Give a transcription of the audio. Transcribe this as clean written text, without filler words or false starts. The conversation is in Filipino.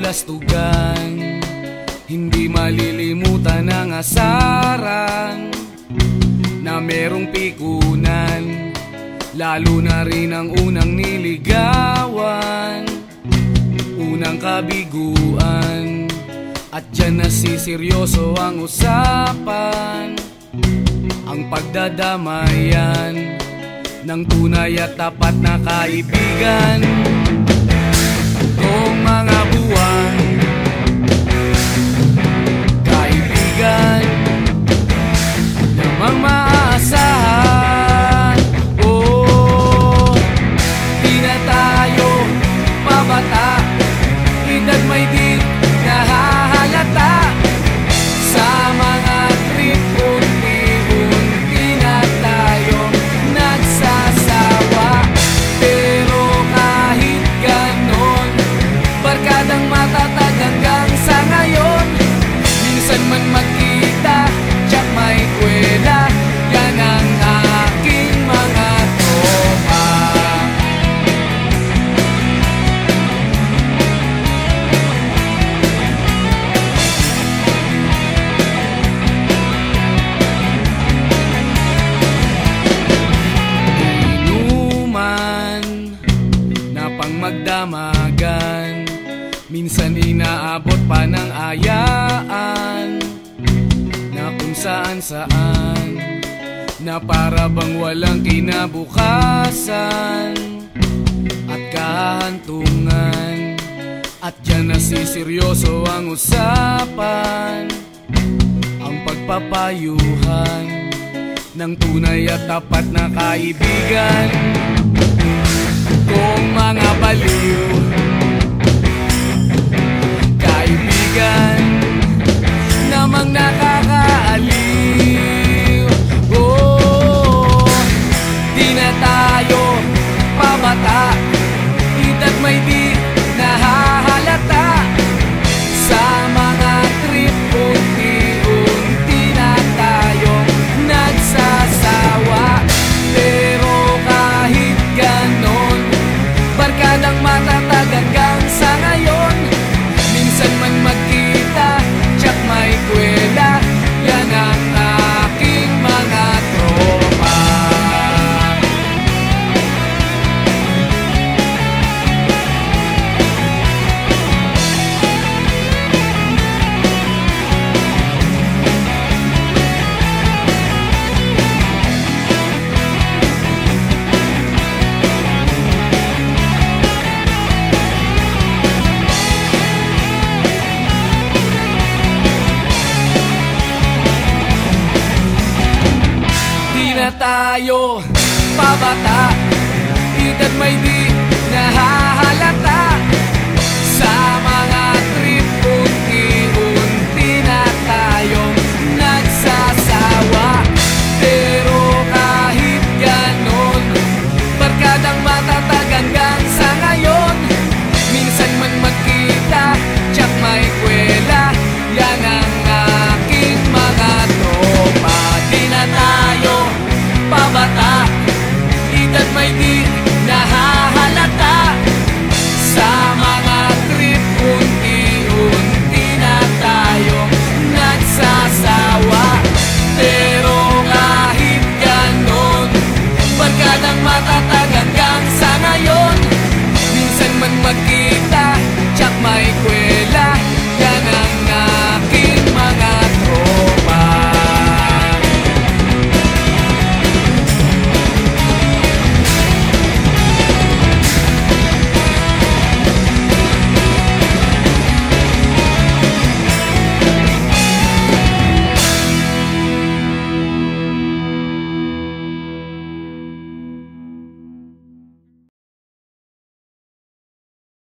kabulastugan, hindi malilimutan ang asaran na merong pikunan, lalo na rin ang unang niligawan, unang kabiguan. At dyan nasiseryoso ang usapan, ang pagdadamayan ng tunay at tapat na kaibigan. Kung mga buwan, kaibigan namang maaasahan. Oh, di na tayo pabata, edad may di nahahalata. Sa mga trip, unti-unti na tayo nagsasawa. Pero kahit ganon, barkadang matatag hanggang sa ngayon. Minsan man magkita, tiyak may kwela, yan ang aking mga tropa. Inuman na pang magdamagan, minsan inaabot pa ng ayaan, na kung saan-saan, na para bang walang kinabukasan at kahantungan. At dyan nasiseryoso ang usapan, ang pagpapayuhan ng tunay at tapat na kaibigan. Kung mga baliw, kaibigan namang nakakaaliw. Oh, di na tayo pabata, edad may di nahahalata. Sa mga trip, unti-unti na tayo nagsasawa. Pero kahit ganon, barkadang matatag hanggang sa ngayon. Minsan man magkita, tiyak may kwela, yan ang aking mga tropa. Tayo pabata, edad may di nahahalata.